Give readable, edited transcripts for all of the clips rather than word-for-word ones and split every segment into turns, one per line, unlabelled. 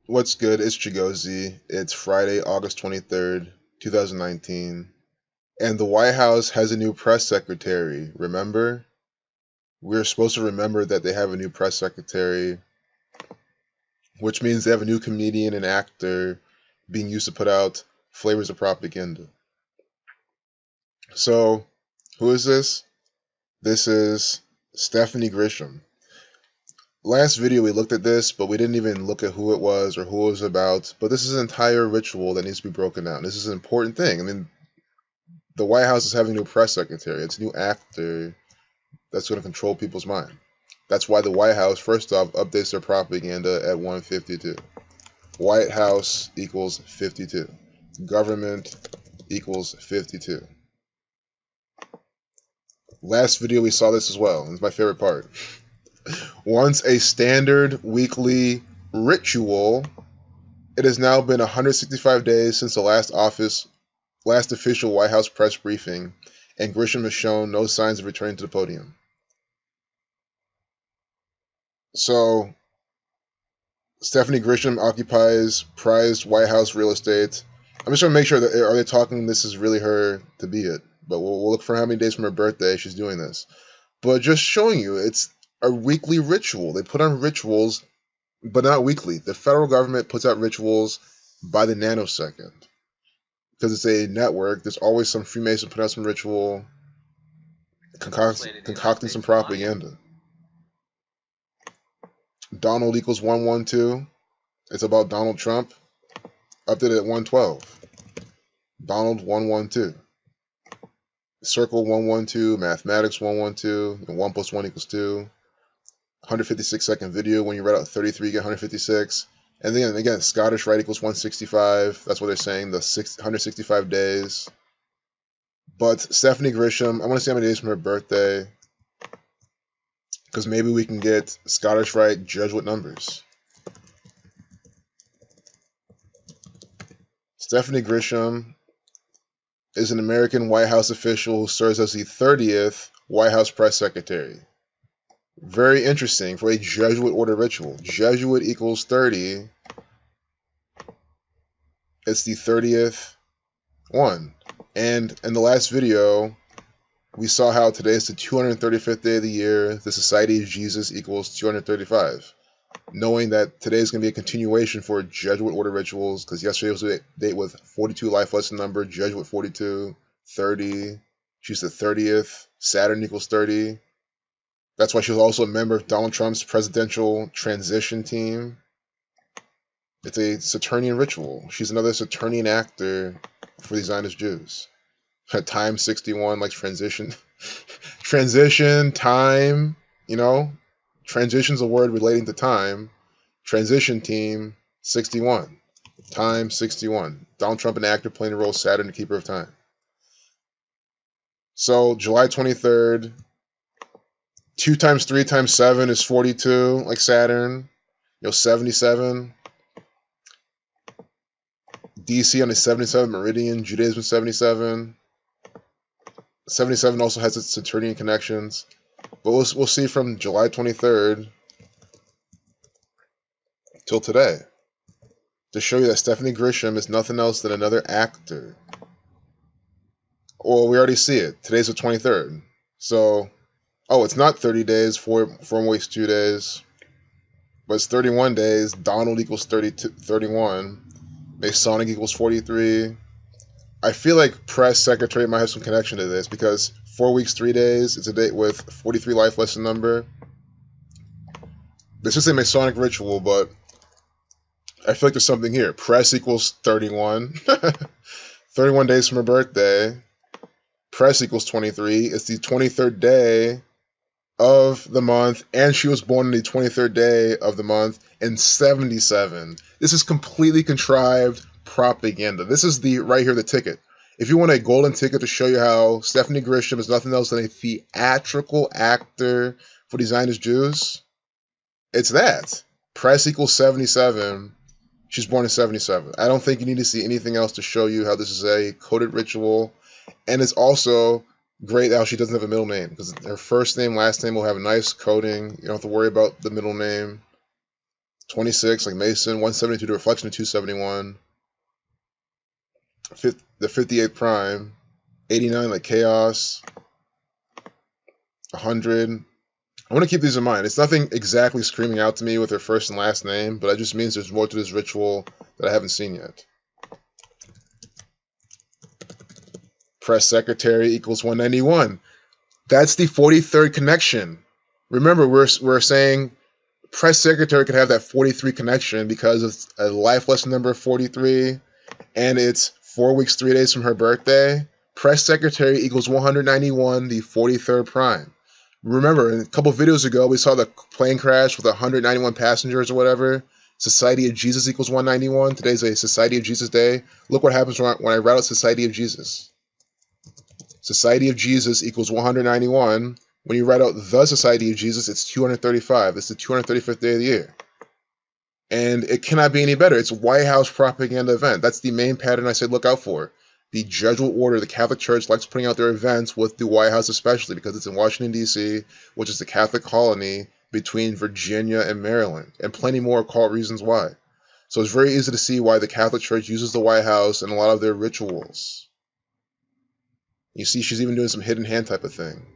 What's good? It's Chigozi. It's Friday, August 23rd, 2019. And the White House has a new press secretary. Remember? We're supposed to remember that they have a new press secretary, which means they have a new comedian and actor being used to put out flavors of propaganda. So, who is this? This is Stephanie Grisham. Last video we looked at this, but we didn't even look at who it was or who it was about. But this is an entire ritual that needs to be broken down. This is an important thing. I mean, the White House is having a new press secretary. It's a new actor that's going to control people's mind. That's why the White House, first off, updates their propaganda at 152. White House equals 52. Government equals 52. Last video we saw this as well. It's my favorite part. Once a standard weekly ritual, it has now been 165 days since the last official White House press briefing, and Grisham has shown no signs of returning to the podium. So, Stephanie Grisham occupies prized White House real estate. I'm just going to make sure that, are they talking this is really her to be it? But we'll look for how many days from her birthday she's doing this. But just showing you, it's a weekly ritual. They put on rituals, but not weekly. The federal government puts out rituals by the nanosecond. Because it's a network, there's always some Freemason putting out some ritual, concocting some propaganda. Donald equals 112. It's about Donald Trump. Updated at 112. Donald 112. Circle 112. Mathematics 112. And 1 plus 1 equals 2. 156-second video. When you read out 33, you get 156. And then again, Scottish Rite equals 165. That's what they're saying, the 165 days. But Stephanie Grisham, I want to see how many days from her birthday, because maybe we can get Scottish Rite Jesuit numbers. Stephanie Grisham is an American White House official who serves as the 30th White House press secretary. Very interesting for a Jesuit order ritual. Jesuit equals 30. It's the 30th one. And in the last video, we saw how today is the 235th day of the year. The Society of Jesus equals 235. Knowing that today is going to be a continuation for Jesuit order rituals, because yesterday was a date with 42 life lesson number, Jesuit 42, 30. She's the 30th. Saturn equals 30. That's why she was also a member of Donald Trump's presidential transition team. It's a Saturnian ritual. She's another Saturnian actor for the Zionist Jews. Time 61, like transition. Transition, time, you know? Transition's a word relating to time. Transition team, 61. Time, 61. Donald Trump, an actor playing the role of Saturn, the keeper of time. So, July 23rd, 2 times 3 times 7 is 42, like Saturn. 77. DC on the 77th meridian, Judaism 77. 77 also has its Saturnian connections. But we'll see from July 23rd till today to show you that Stephanie Grisham is nothing else than another actor. Well, we already see it. Today's the 23rd. So, it's not 30 days, 4 weeks, 2 days. But it's 31 days. Donald equals 31. Masonic equals 43. I feel like press secretary might have some connection to this, because 4 weeks, 3 days, it's a date with 43 life lesson number. This is a Masonic ritual, but I feel like there's something here. Press equals 31. 31 days from her birthday. Press equals 23. It's the 23rd day of the month, and she was born on the 23rd day of the month in 77. This is completely contrived propaganda. This is right here the ticket. If you want a golden ticket to show you how Stephanie Grisham is nothing else than a theatrical actor for the Zionist Jews, it's that. Press equals 77. She's born in 77. I don't think you need to see anything else to show you how this is a coded ritual. And it's also great how she doesn't have a middle name, because her first name, last name will have a nice coding. You don't have to worry about the middle name. 26 like Mason, 172 the reflection of 271, the 58th prime, 89 like Chaos, 100. I want to keep these in mind. It's nothing exactly screaming out to me with her first and last name, but it just means there's more to this ritual that I haven't seen yet. Press secretary equals 191. That's the 43rd connection. Remember, we're saying press secretary could have that 43 connection because it's a life lesson number 43, and it's 4 weeks, 3 days from her birthday. Press secretary equals 191, the 43rd prime. Remember, a couple videos ago, we saw the plane crash with 191 passengers or whatever. Society of Jesus equals 191. Today's a Society of Jesus day. Look what happens when I write out Society of Jesus. Society of Jesus equals 191. When you write out the Society of Jesus, it's 235. It's the 235th day of the year. And it cannot be any better. It's a White House propaganda event. That's the main pattern I said look out for. The Jesuit order, the Catholic Church, likes putting out their events with the White House especially because it's in Washington, D.C., which is the Catholic colony between Virginia and Maryland, and plenty more occult reasons why. So it's very easy to see why the Catholic Church uses the White House in a lot of their rituals. You see she's even doing some hidden hand type of thing.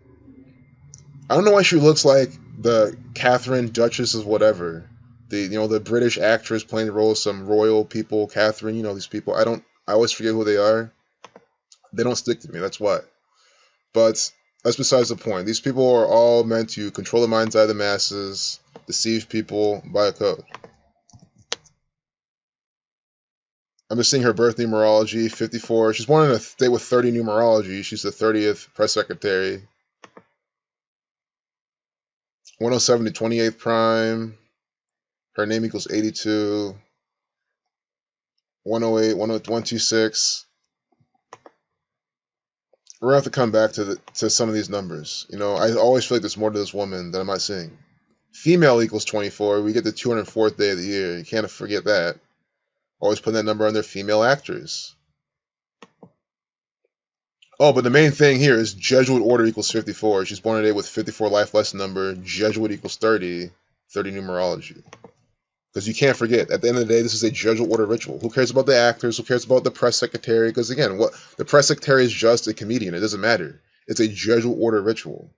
I don't know why she looks like the Catherine Duchess of whatever. The British actress playing the role of some royal people, Catherine, these people. I always forget who they are. They don't stick to me, that's why. But that's besides the point. These people are all meant to control the mind's eye of the masses, deceive people by a code. I'm just seeing her birth numerology, 54. She's born in a day with 30 numerology. She's the 30th press secretary. 107 to 28th prime. Her name equals 82. 108, 126. We're going to have to come back to some of these numbers. I always feel like there's more to this woman that I'm not seeing. Female equals 24. We get the 204th day of the year. You can't forget that. Always putting that number on their female actors. Oh, but the main thing here is Jesuit order equals 54. She's born today with 54 life lesson number. Jesuit equals 30. 30 numerology. Because you can't forget, at the end of the day, this is a Jesuit order ritual. Who cares about the actors? Who cares about the press secretary? Because again, the press secretary is just a comedian. It doesn't matter. It's a Jesuit order ritual.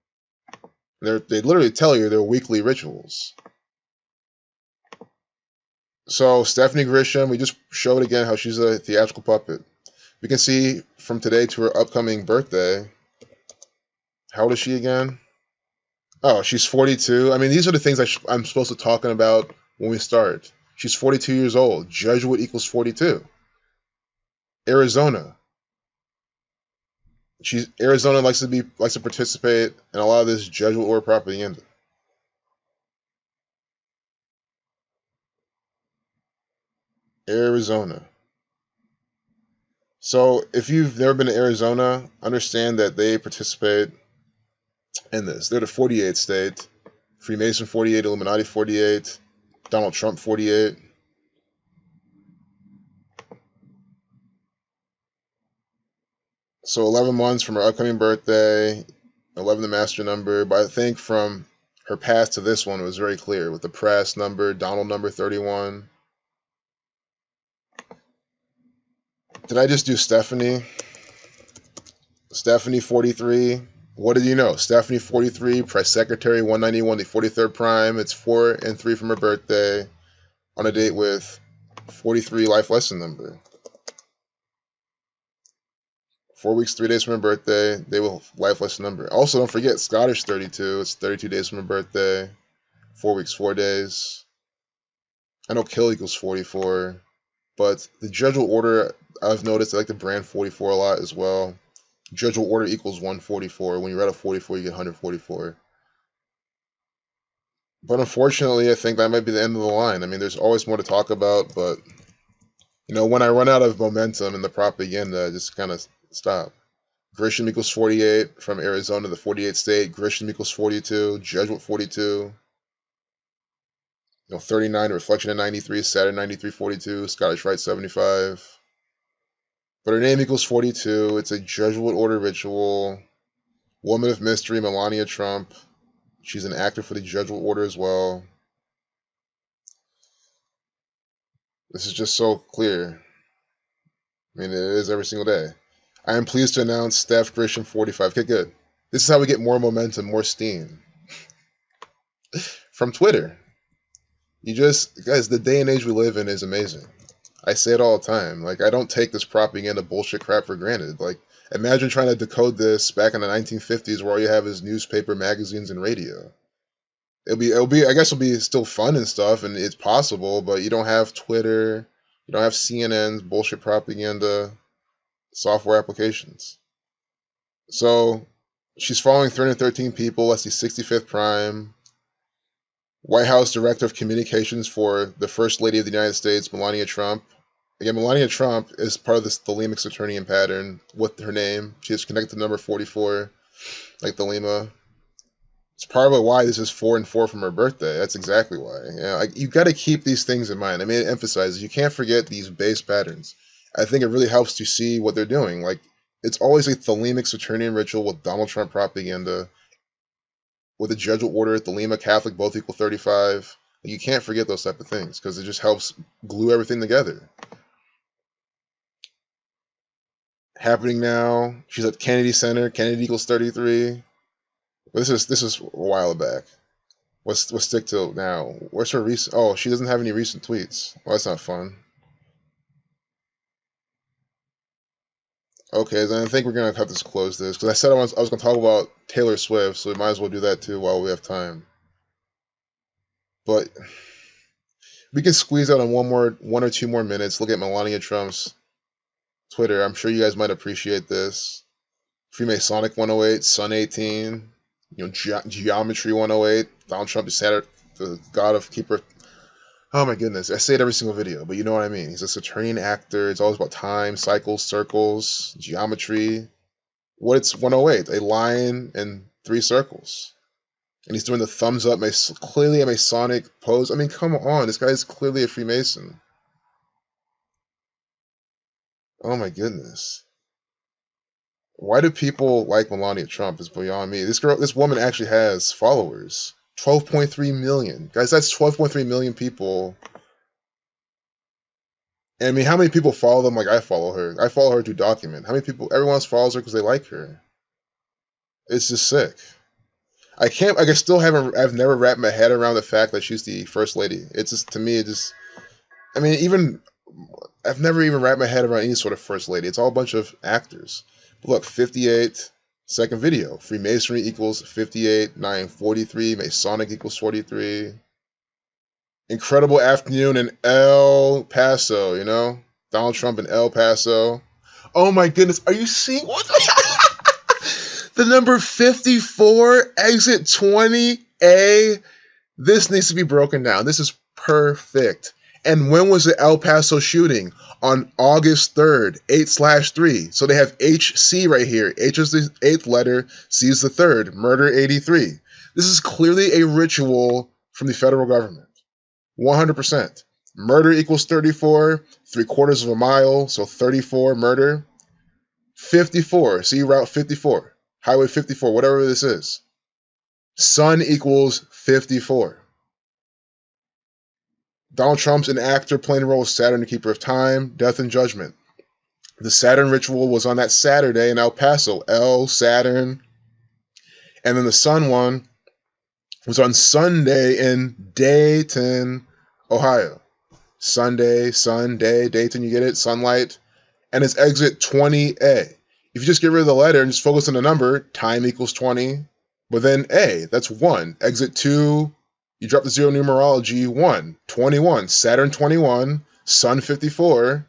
They literally tell you they're weekly rituals. So Stephanie Grisham, we just showed again how she's a theatrical puppet. We can see from today to her upcoming birthday. How old is she again? Oh, she's 42. I mean, these are the things I'm supposed to talking about when we start. She's 42 years old. Jesuit equals 42. Arizona. Arizona likes to participate in a lot of this Jesuit order propaganda. Arizona. So if you've never been to Arizona, understand that they participate in this. They're the 48th state. Freemason 48, Illuminati 48, Donald Trump 48. So 11 months from her upcoming birthday, 11 the master number, but I think from her past to this one it was very clear with the press number, Donald number 31. Did I just do Stephanie? Stephanie 43. What did you know? Stephanie 43, press secretary 191, the 43rd prime. It's 4 and 3 from her birthday on a date with 43 life lesson number. 4 weeks, 3 days from her birthday. They will life lesson number. Also, don't forget Scottish 32. It's 32 days from her birthday. 4 weeks, 4 days. I know kill equals 44, but the Jesuit order, I've noticed I like the brand 44 a lot as well. Jesuit order equals 144. When you read a 44, you get 144. But unfortunately, I think that might be the end of the line. I mean, there's always more to talk about, but when I run out of momentum in the propaganda, I just kind of stop. Grisham equals 48 from Arizona, the 48th state. Grisham equals 42. Jesuit 42. 39, Reflection of 93, Saturn 93, 42, Scottish Rite 75. But her name equals 42. It's a Jesuit order ritual. Woman of mystery, Melania Trump. She's an actor for the Jesuit order as well. This is just so clear. I mean, it is every single day. I am pleased to announce Steph Grisham 45. Okay, good. This is how we get more momentum, more steam. From Twitter. Guys, the day and age we live in is amazing. I say it all the time. Like, I don't take this propaganda bullshit crap for granted. Like, imagine trying to decode this back in the 1950s where all you have is newspaper, magazines, and radio. I guess it'll be still fun and stuff, and it's possible, but you don't have Twitter, you don't have CNN's bullshit propaganda software applications. So, she's following 313 people. That's the 65th prime. White House Director of Communications for the First Lady of the United States, Melania Trump. Again, Melania Trump is part of this Thelemic Saturnian pattern with her name. She is connected to number 44, like Thelema. It's probably why this is 4 and 4 from her birthday. That's exactly why. You got to keep these things in mind. I mean, it emphasizes you can't forget these base patterns. I think it really helps to see what they're doing. Like, it's always a Thelemic Saturnian ritual with Donald Trump propaganda, with the Jesuit order, Thelema, Catholic, both equal 35. You can't forget those type of things because it just helps glue everything together. Happening now. She's at Kennedy Center. Kennedy equals 33. But this is a while back. Let's stick to now. Where's her recent? Oh, she doesn't have any recent tweets. Well, that's not fun. Okay, then I think we're gonna have to close this because I said I was gonna talk about Taylor Swift, so we might as well do that too while we have time. But we can squeeze out on one or two more minutes. Look at Melania Trump's Twitter. I'm sure you guys might appreciate this. Freemasonic 108, Sun 18, Geometry 108. Donald Trump is the god of keeper. Oh my goodness, I say it every single video, but you know what I mean. He's a Saturnian actor. It's always about time, cycles, circles, geometry. What it's 108, a line and 3 circles. And he's doing the thumbs up, clearly a Masonic pose. I mean, come on, this guy is clearly a Freemason. Oh my goodness. Why do people like Melania Trump is beyond me. This woman actually has followers. 12.3 million. Guys, that's 12.3 million people. And I mean, how many people follow them like I follow her? I follow her to document. How many people, everyone else follows her because they like her. It's just sick. I've never wrapped my head around the fact that she's the first lady. It's just, to me, I mean, I've never even wrapped my head around any sort of first lady. It's all a bunch of actors. But look, 58, second video. Freemasonry equals 58, 943, Masonic equals 43. Incredible afternoon in El Paso, Donald Trump in El Paso. Oh my goodness, are you seeing what? The number 54, exit 20A. This needs to be broken down. This is perfect. And when was the El Paso shooting? On August 3rd, 8/3. So they have HC right here. H is the 8th letter, C is the 3rd. Murder 83. This is clearly a ritual from the federal government. 100%. Murder equals 34, 3/4 of a mile, so 34 murder. 54, see Route 54, Highway 54, whatever this is. Sun equals 54. Donald Trump's an actor playing the role of Saturn, the keeper of time, death, and judgment. The Saturn ritual was on that Saturday in El Paso, Saturn. And then the Sun one was on Sunday in Dayton, Ohio. Sunday, Dayton, you get it? Sunlight. And it's exit 20A. If you just get rid of the letter and just focus on the number, time equals 20. But then A, that's 1. Exit 2, you drop the 0 numerology, 1. 21, Saturn 21, Sun 54,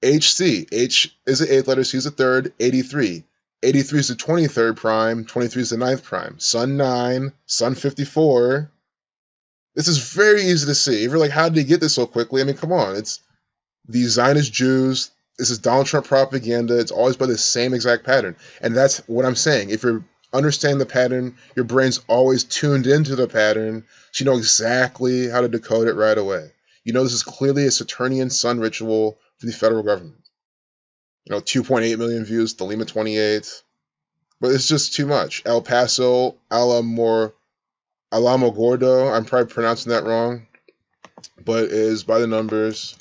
HC. H is the 8th letter, C is the 3rd, 83. 83 is the 23rd prime, 23 is the 9th prime. Sun 9, Sun 54. This is very easy to see. If you're like, how did he get this so quickly? I mean, come on. It's the Zionist Jews. This is Donald Trump propaganda. It's always by the same exact pattern. And that's what I'm saying. If you're understanding the pattern, your brain's always tuned into the pattern, so you know exactly how to decode it right away. You know this is clearly a Saturnian sun ritual for the federal government. 2.8 million views, Thelema 28. But it's just too much. El Paso, Alamogordo, I'm probably pronouncing that wrong, but it is by the numbers.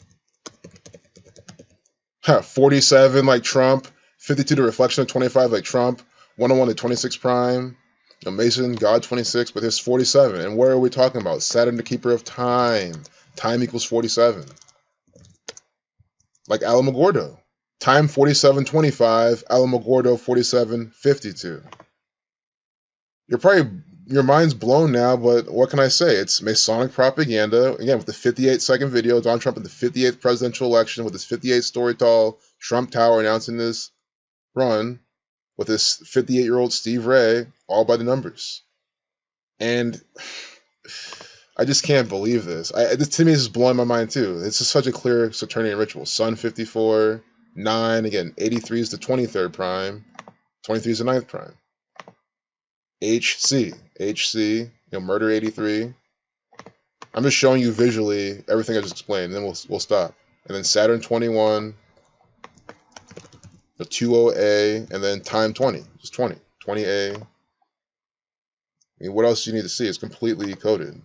47 like Trump, 52 the reflection of 25 like Trump, 101 to 26 prime. Mason, God 26, but there's 47. And where are we talking about? Saturn, the keeper of time. Time equals 47. Like Alamogordo. Time 47.25, Alamogordo 47.52. Your mind's blown now, but what can I say? It's Masonic propaganda. Again, with the 58-second video, Donald Trump in the 58th presidential election with his 58-story tall Trump Tower announcing this run with this 58-year-old Steve Ray, all by the numbers. And I just can't believe this. This to me, this is blowing my mind too. This is such a clear Saturnian ritual. Sun 54, 9, again, 83 is the 23rd prime, 23 is the 9th prime. HC, murder 83. I'm just showing you visually everything I just explained, and then we'll stop. And then Saturn 21, the 20A, and then time 20, just 20, 20A. I mean, what else do you need to see? It's completely coded.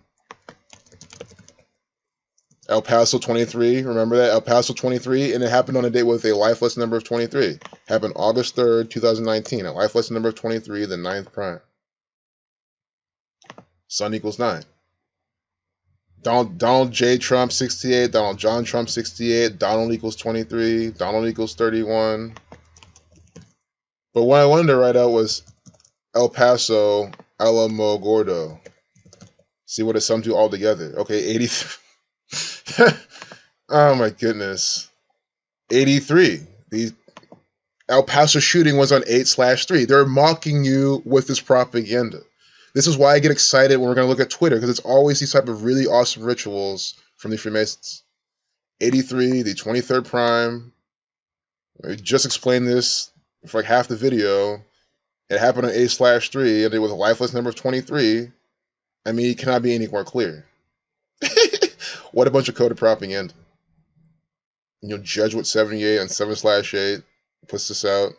El Paso 23, remember that? El Paso 23, and it happened on a date with a life lesson number of 23. Happened August 3rd, 2019. A life lesson number of 23, the 9th prime. Sun equals 9. Donald J. Trump 68, Donald John Trump 68, Donald equals 23, Donald equals 31. But what I wanted to write out was El Paso Alamogordo. See what it sums to all together. Okay, 83. Oh my goodness. 83. The El Paso shooting was on 8/3. They're mocking you with this propaganda. This is why I get excited when we're going to look at Twitter, because it's always these type of really awesome rituals from the Freemasons. 83, the 23rd prime. I just explained this for like half the video. It happened on 8/3, and it was a lifeless number of 23. I mean, it cannot be any more clear. What a bunch of coded propaganda. Jesuit 78 and 7/8 puts this out.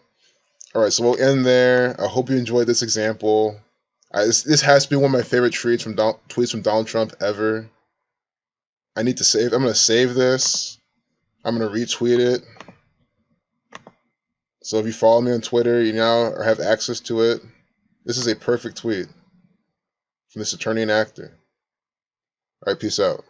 All right, so we'll end there. I hope you enjoyed this example. This has to be one of my favorite tweets from Donald Trump ever. I'm going to save this. I'm going to retweet it. So if you follow me on Twitter, you now have access to it. This is a perfect tweet from this attorney and actor. All right, peace out.